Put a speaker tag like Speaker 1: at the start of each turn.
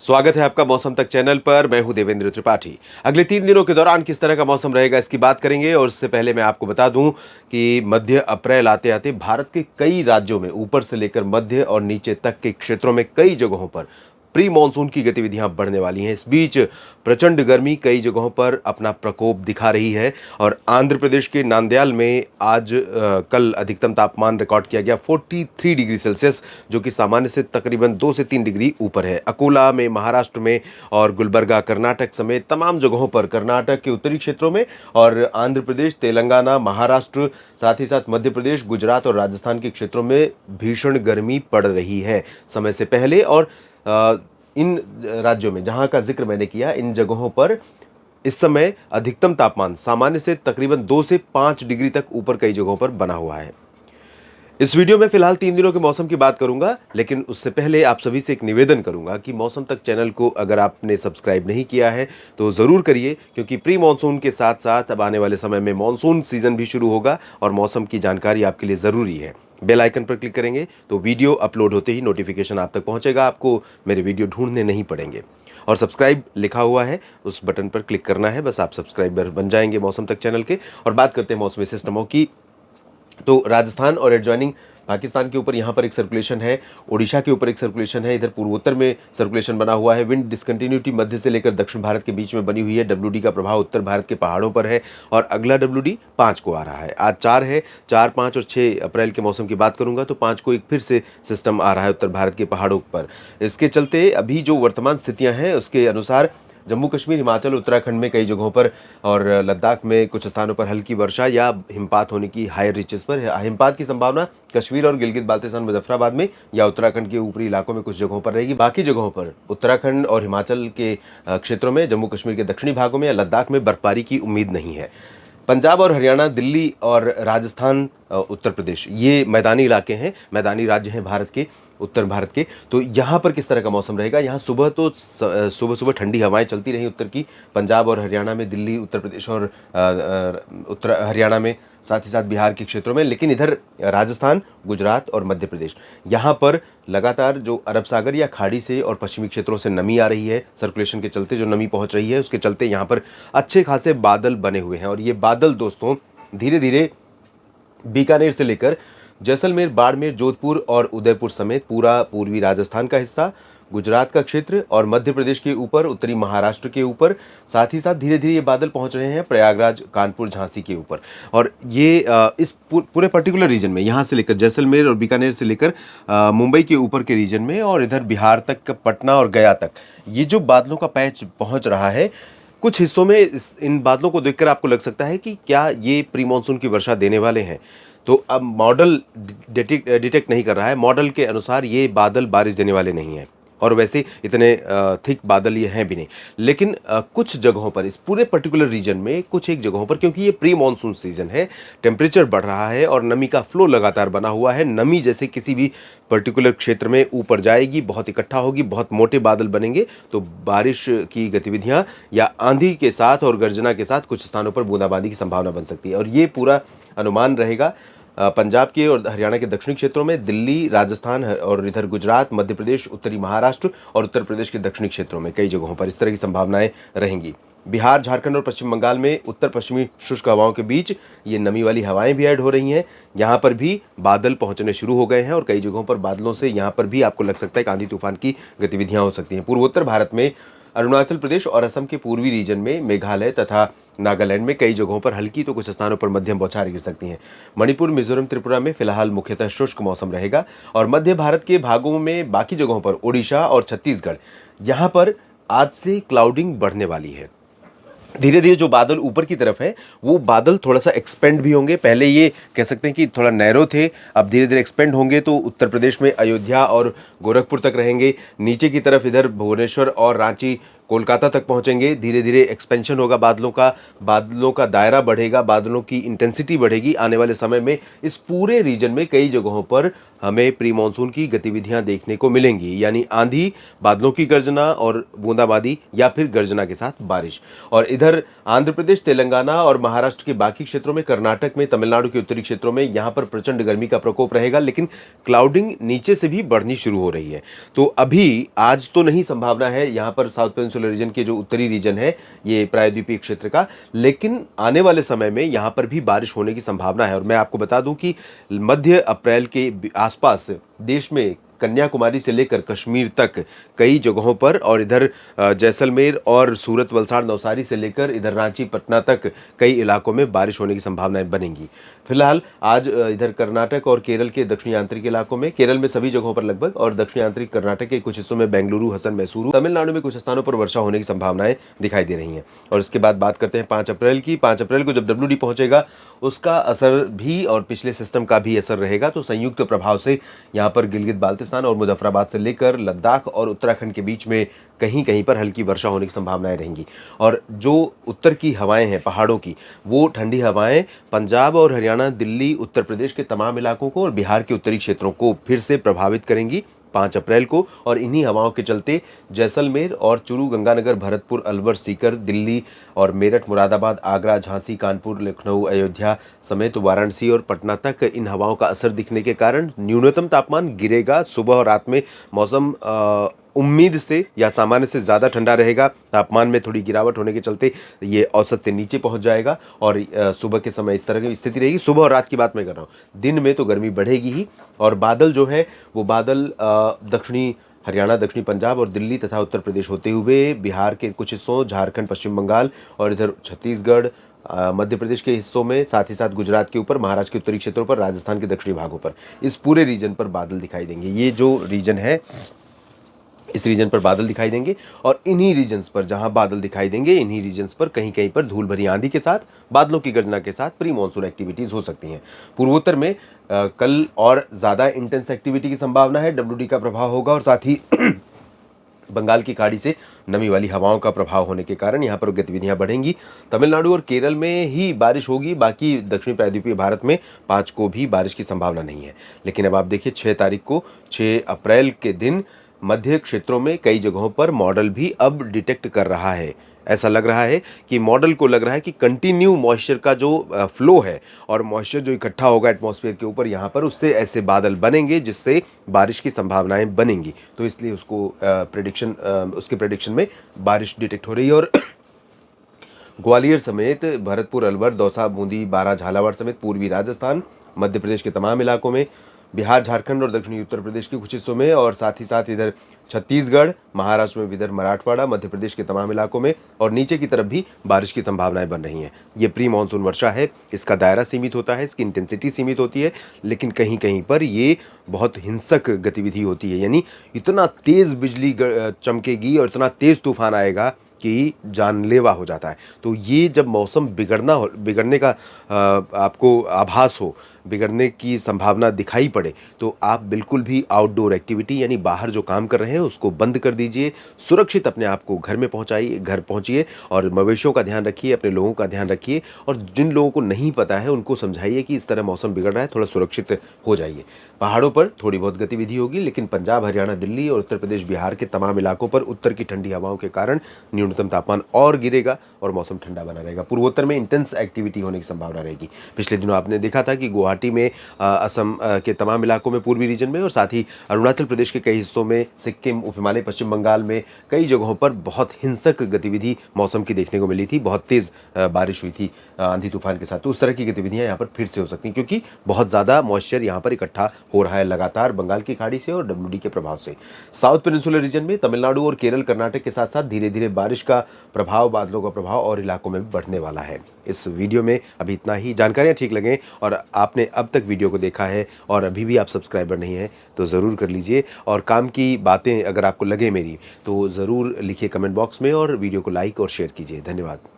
Speaker 1: स्वागत है आपका मौसम तक चैनल पर। मैं हूं देवेंद्र त्रिपाठी। अगले 3 दिनों के दौरान किस तरह का मौसम रहेगा इसकी बात करेंगे और उससे पहले मैं आपको बता दूं कि मध्य अप्रैल आते आते भारत के कई राज्यों में ऊपर से लेकर मध्य और नीचे तक के क्षेत्रों में कई जगहों पर प्री मानसून की गतिविधियां बढ़ने वाली हैं। इस बीच प्रचंड गर्मी कई जगहों पर अपना प्रकोप दिखा रही है और आंध्र प्रदेश के नांदयाल में आज कल अधिकतम तापमान रिकॉर्ड किया गया 43 डिग्री सेल्सियस, जो कि सामान्य से तकरीबन 2 से 3 डिग्री ऊपर है। अकोला में, महाराष्ट्र में और गुलबर्गा कर्नाटक समेत तमाम जगहों पर, कर्नाटक के उत्तरी क्षेत्रों में और आंध्र प्रदेश, तेलंगाना, महाराष्ट्र, साथ ही साथ मध्य प्रदेश, गुजरात और राजस्थान के क्षेत्रों में भीषण गर्मी पड़ रही है समय से पहले। और इन राज्यों में जहां का जिक्र मैंने किया, इन जगहों पर इस समय अधिकतम तापमान सामान्य से तकरीबन 2 से 5 डिग्री तक ऊपर कई जगहों पर बना हुआ है। इस वीडियो में फिलहाल 3 दिनों के मौसम की बात करूंगा, लेकिन उससे पहले आप सभी से एक निवेदन करूंगा कि मौसम तक चैनल को अगर आपने सब्सक्राइब नहीं किया है तो ज़रूर करिए, क्योंकि प्री मानसून के साथ साथ अब आने वाले समय में मानसून सीजन भी शुरू होगा और मौसम की जानकारी आपके लिए ज़रूरी है। बेल आइकन पर क्लिक करेंगे तो वीडियो अपलोड होते ही नोटिफिकेशन आप तक पहुंचेगा, आपको मेरे वीडियो ढूंढने नहीं पड़ेंगे। और सब्सक्राइब लिखा हुआ है, उस बटन पर क्लिक करना है, बस आप सब्सक्राइबर बन जाएंगे मौसम तक चैनल के। और बात करते हैं मौसमी सिस्टमों की, तो राजस्थान और एडजॉइनिंग पाकिस्तान के ऊपर यहाँ पर एक सर्कुलेशन है, ओडिशा के ऊपर एक सर्कुलेशन है, इधर पूर्वोत्तर में सर्कुलेशन बना हुआ है। विंड डिसकंटिन्यूटी मध्य से लेकर दक्षिण भारत के बीच में बनी हुई है। डब्ल्यूडी का प्रभाव उत्तर भारत के पहाड़ों पर है और अगला डब्ल्यूडी 5 को आ रहा है। आज 4 है, 4, 5 और 6 अप्रैल के मौसम की बात करूंगा तो 5 को एक फिर से सिस्टम आ रहा है उत्तर भारत के पहाड़ों पर। इसके चलते अभी जो वर्तमान स्थितियाँ हैं उसके अनुसार जम्मू कश्मीर, हिमाचल, उत्तराखंड में कई जगहों पर और लद्दाख में कुछ स्थानों पर हल्की वर्षा या हिमपात होने की हायर रीचेस पर है। हिमपात की संभावना कश्मीर और गिलगित बाल्टिस्तान, मुजफ्फराबाद में या उत्तराखंड के ऊपरी इलाकों में कुछ जगहों पर रहेगी। बाकी जगहों पर उत्तराखंड और हिमाचल के क्षेत्रों में, जम्मू कश्मीर के दक्षिणी भागों में या लद्दाख में बर्फबारी की उम्मीद नहीं है। पंजाब और हरियाणा, दिल्ली और राजस्थान, उत्तर प्रदेश, ये मैदानी इलाके हैं, मैदानी राज्य हैं भारत के, उत्तर भारत के। तो यहाँ पर किस तरह का मौसम रहेगा? यहाँ सुबह तो सुबह सुबह ठंडी हवाएं चलती रहीं उत्तर की, पंजाब और हरियाणा में, दिल्ली, उत्तर प्रदेश और उत्तर हरियाणा में, साथ ही साथ बिहार के क्षेत्रों में। लेकिन इधर राजस्थान, गुजरात और मध्य प्रदेश, यहाँ पर लगातार जो अरब सागर या खाड़ी से और पश्चिमी क्षेत्रों से नमी आ रही है, सर्कुलेशन के चलते जो नमी पहुँच रही है उसके चलते यहाँ पर अच्छे खासे बादल बने हुए हैं। और ये बादल दोस्तों धीरे धीरे बीकानेर से लेकर जैसलमेर, बाड़मेर, जोधपुर और उदयपुर समेत पूरा पूर्वी राजस्थान का हिस्सा, गुजरात का क्षेत्र और मध्य प्रदेश के ऊपर, उत्तरी महाराष्ट्र के ऊपर, साथ ही साथ धीरे धीरे ये बादल पहुंच रहे हैं प्रयागराज, कानपुर, झांसी के ऊपर। और ये इस पूरे पर्टिकुलर रीजन में, यहाँ से लेकर जैसलमेर और बीकानेर से लेकर मुंबई के ऊपर के रीजन में और इधर बिहार तक, पटना और गया तक, ये जो बादलों का पैच पहुंच रहा है, कुछ हिस्सों में इन बादलों को देखकर आपको लग सकता है कि क्या ये प्री मानसून की वर्षा देने वाले हैं। तो अब मॉडल डिटेक्ट नहीं कर रहा है, मॉडल के अनुसार ये बादल बारिश देने वाले नहीं हैं और वैसे इतने थिक बादल ये हैं भी नहीं। लेकिन कुछ जगहों पर, इस पूरे पर्टिकुलर रीजन में कुछ एक जगहों पर, क्योंकि ये प्री मानसून सीजन है, टेम्परेचर बढ़ रहा है और नमी का फ्लो लगातार बना हुआ है। नमी जैसे किसी भी पर्टिकुलर क्षेत्र में ऊपर जाएगी, बहुत इकट्ठा होगी, बहुत मोटे बादल बनेंगे, तो बारिश की गतिविधियां या आंधी के साथ और गर्जना के साथ कुछ स्थानों पर बूंदाबांदी की संभावना बन सकती है। और ये पूरा अनुमान रहेगा पंजाब के और हरियाणा के दक्षिणी क्षेत्रों में, दिल्ली, राजस्थान और इधर गुजरात, मध्य प्रदेश, उत्तरी महाराष्ट्र और उत्तर प्रदेश के दक्षिणी क्षेत्रों में कई जगहों पर इस तरह की संभावनाएं रहेंगी। बिहार, झारखंड और पश्चिम बंगाल में उत्तर पश्चिमी शुष्क हवाओं के बीच ये नमी वाली हवाएं भी ऐड हो रही हैं। यहाँ पर भी बादल पहुंचने शुरू हो गए हैं और कई जगहों पर बादलों से यहाँ पर भी आपको लग सकता है कि आंधी तूफान की गतिविधियां हो सकती हैं। पूर्वोत्तर भारत में अरुणाचल प्रदेश और असम के पूर्वी रीजन में, मेघालय तथा नागालैंड में कई जगहों पर हल्की तो कुछ स्थानों पर मध्यम बौछारें गिर सकती हैं। मणिपुर, मिजोरम, त्रिपुरा में फिलहाल मुख्यतः शुष्क मौसम रहेगा और मध्य भारत के भागों में, बाकी जगहों पर, ओडिशा और छत्तीसगढ़, यहाँ पर आज से क्लाउडिंग बढ़ने वाली है। धीरे धीरे जो बादल ऊपर की तरफ है वो बादल थोड़ा सा एक्सपेंड भी होंगे। पहले ये कह सकते हैं कि थोड़ा नैरो थे, अब धीरे धीरे एक्सपेंड होंगे तो उत्तर प्रदेश में अयोध्या और गोरखपुर तक रहेंगे। नीचे की तरफ इधर भुवनेश्वर और रांची कोलकाता तक पहुंचेंगे। धीरे धीरे एक्सपेंशन होगा बादलों का दायरा बढ़ेगा, बादलों की इंटेंसिटी बढ़ेगी। आने वाले समय में इस पूरे रीजन में कई जगहों पर हमें प्री मानसून की गतिविधियां देखने को मिलेंगी, यानी आंधी, बादलों की गर्जना और बूंदाबांदी या फिर गर्जना के साथ बारिश। और इधर आंध्र प्रदेश, तेलंगाना और महाराष्ट्र के बाकी क्षेत्रों में, कर्नाटक में, तमिलनाडु के उत्तरी क्षेत्रों में यहां पर प्रचंड गर्मी का प्रकोप रहेगा, लेकिन क्लाउडिंग नीचे से भी बढ़नी शुरू हो रही है। तो अभी आज तो नहीं संभावना है यहां पर साउथ पेनिनसुलर रीजन के जो उत्तरी रीजन है ये प्रायद्वीपीय क्षेत्र का, लेकिन आने वाले समय में यहां पर भी बारिश होने की संभावना है। और मैं आपको बता दूं कि मध्य अप्रैल के आसपास देश में कन्याकुमारी से लेकर कश्मीर तक कई जगहों पर, और इधर जैसलमेर और सूरत, वलसाड़, नवसारी से लेकर इधर रांची, पटना तक कई इलाकों में बारिश होने की संभावनाएं बनेंगी। फिलहाल आज इधर कर्नाटक और केरल के दक्षिणी आंतरिक इलाकों में, केरल में सभी जगहों पर लगभग, और दक्षिणी आंतरिक कर्नाटक के कुछ हिस्सों में बेंगलुरु, हसन, मैसूरू, तमिलनाडु में कुछ स्थानों पर वर्षा होने की संभावनाएं दिखाई दे रही हैं। और इसके बाद बात करते हैं 5 अप्रैल की। 5 अप्रैल को जब WD पहुंचेगा उसका असर भी और पिछले सिस्टम का भी असर रहेगा। तो संयुक्त प्रभाव से यहाँ पर गिलगित बाल्टिस्तान और मुजफ्फराबाद से लेकर लद्दाख और उत्तराखंड के बीच में कहीं कहीं पर हल्की वर्षा होने की संभावनाएं रहेंगी। और जो उत्तर की हवाएं हैं पहाड़ों की, वो ठंडी हवाएं पंजाब और हरियाणा, दिल्ली, उत्तर प्रदेश के तमाम इलाकों को और बिहार के उत्तरी क्षेत्रों को फिर से प्रभावित करेंगी 5 अप्रैल को। और इन्हीं हवाओं के चलते जैसलमेर और चूरू, गंगानगर, भरतपुर, अलवर, सीकर, दिल्ली और मेरठ, मुरादाबाद, आगरा, झांसी, कानपुर, लखनऊ, अयोध्या समेत वाराणसी और पटना तक इन हवाओं का असर दिखने के कारण न्यूनतम तापमान गिरेगा। सुबह और रात में मौसम उम्मीद से या सामान्य से ज़्यादा ठंडा रहेगा। तापमान में थोड़ी गिरावट होने के चलते ये औसत से नीचे पहुंच जाएगा। और सुबह के समय इस तरह की स्थिति रहेगी। सुबह और रात की बात मैं कर रहा हूँ, दिन में तो गर्मी बढ़ेगी ही। और बादल जो है वो बादल दक्षिणी हरियाणा, दक्षिणी पंजाब और दिल्ली तथा उत्तर प्रदेश होते हुए बिहार के कुछ हिस्सों, झारखंड, पश्चिम बंगाल और इधर छत्तीसगढ़, मध्य प्रदेश के हिस्सों में, साथ ही साथ गुजरात के ऊपर, महाराष्ट्र के उत्तरी क्षेत्रों पर, राजस्थान के दक्षिणी भागों पर, इस पूरे रीजन पर बादल दिखाई देंगे। ये जो रीजन है इस रीजन पर बादल दिखाई देंगे। और इन्हीं रीजन्स पर जहां बादल दिखाई देंगे, इन्हीं रीजन्स पर कहीं कहीं पर धूल भरी आंधी के साथ, बादलों की गर्जना के साथ प्री मानसून एक्टिविटीज हो सकती हैं। पूर्वोत्तर में कल और ज़्यादा इंटेंस एक्टिविटी की संभावना है। WD का प्रभाव होगा और साथ ही बंगाल की खाड़ी से नमी वाली हवाओं का प्रभाव होने के कारण यहाँ पर गतिविधियां बढ़ेंगी। तमिलनाडु और केरल में ही बारिश होगी, बाकी दक्षिणी प्रायद्वीपीय भारत में 5 को भी बारिश की संभावना नहीं है। लेकिन अब आप देखिए 6 तारीख को, 6 अप्रैल के दिन मध्य क्षेत्रों में कई जगहों पर मॉडल भी अब डिटेक्ट कर रहा है। ऐसा लग रहा है कि मॉडल को लग रहा है कि कंटिन्यू मॉइस्चर का जो फ्लो है और मॉइस्चर जो इकट्ठा होगा एटमॉस्फेयर के ऊपर यहाँ पर, उससे ऐसे बादल बनेंगे जिससे बारिश की संभावनाएं बनेंगी। तो इसलिए उसके प्रेडिक्शन में बारिश डिटेक्ट हो रही है। और ग्वालियर समेत भरतपुर, अलवर, दौसा, बूंदी, बारां, झालावाड़ समेत पूर्वी राजस्थान, मध्य प्रदेश के तमाम इलाकों में, बिहार, झारखंड और दक्षिणी उत्तर प्रदेश के कुछ हिस्सों में, और साथ ही साथ इधर छत्तीसगढ़, महाराष्ट्र में विदर्भ, मराठवाड़ा, मध्य प्रदेश के तमाम इलाकों में और नीचे की तरफ भी बारिश की संभावनाएं बन रही हैं। ये प्री मानसून वर्षा है, इसका दायरा सीमित होता है, इसकी इंटेंसिटी सीमित होती है, लेकिन कहीं कहीं पर ये बहुत हिंसक गतिविधि होती है। यानी इतना तेज़ बिजली चमकेगी और इतना तेज़ तूफान आएगा कि जानलेवा हो जाता है। तो ये जब मौसम बिगड़ने का आपको आभास हो, बिगड़ने की संभावना दिखाई पड़े, तो आप बिल्कुल भी आउटडोर एक्टिविटी यानी बाहर जो काम कर रहे हैं उसको बंद कर दीजिए। सुरक्षित अपने आप को घर पहुंचिए और मवेशियों का ध्यान रखिए, अपने लोगों का ध्यान रखिए। और जिन लोगों को नहीं पता है उनको समझाइए कि इस तरह मौसम बिगड़ रहा है, थोड़ा सुरक्षित हो जाइए। पहाड़ों पर थोड़ी बहुत गतिविधि होगी, लेकिन पंजाब, हरियाणा, दिल्ली और उत्तर प्रदेश, बिहार के तमाम इलाकों पर उत्तर की ठंडी हवाओं के कारण न्यूनतम तापमान और गिरेगा और मौसम ठंडा बना रहेगा। पूर्वोत्तर में इंटेंस एक्टिविटी होने की संभावना रहेगी। पिछले दिनों आपने देखा था कि गुवाहाटी में, असम के तमाम इलाकों में, पूर्वी रीजन में और साथ ही अरुणाचल प्रदेश के कई हिस्सों में, सिक्किम, उप हिमालय, पश्चिम बंगाल में कई जगहों पर बहुत हिंसक गतिविधि मौसम की देखने को मिली थी। बहुत तेज़ बारिश हुई थी आंधी तूफान के साथ। तो उस तरह की गतिविधियां यहाँ पर फिर से हो सकती हैं, क्योंकि बहुत ज़्यादा मॉइस्चर यहाँ पर इकट्ठा हो रहा है लगातार बंगाल की खाड़ी से और WD के प्रभाव से। साउथ पेनिनसुलर रीजन में तमिलनाडु और केरल, कर्नाटक के साथ साथ धीरे धीरे बारिश का प्रभाव, बादलों का प्रभाव और इलाकों में भी बढ़ने वाला है। इस वीडियो में अभी इतना ही। जानकारियाँ ठीक लगें और आपने अब तक वीडियो को देखा है और अभी भी आप सब्सक्राइबर नहीं हैं तो ज़रूर कर लीजिए। और काम की बातें अगर आपको लगे मेरी तो ज़रूर लिखिए कमेंट बॉक्स में और वीडियो को लाइक और शेयर कीजिए। धन्यवाद।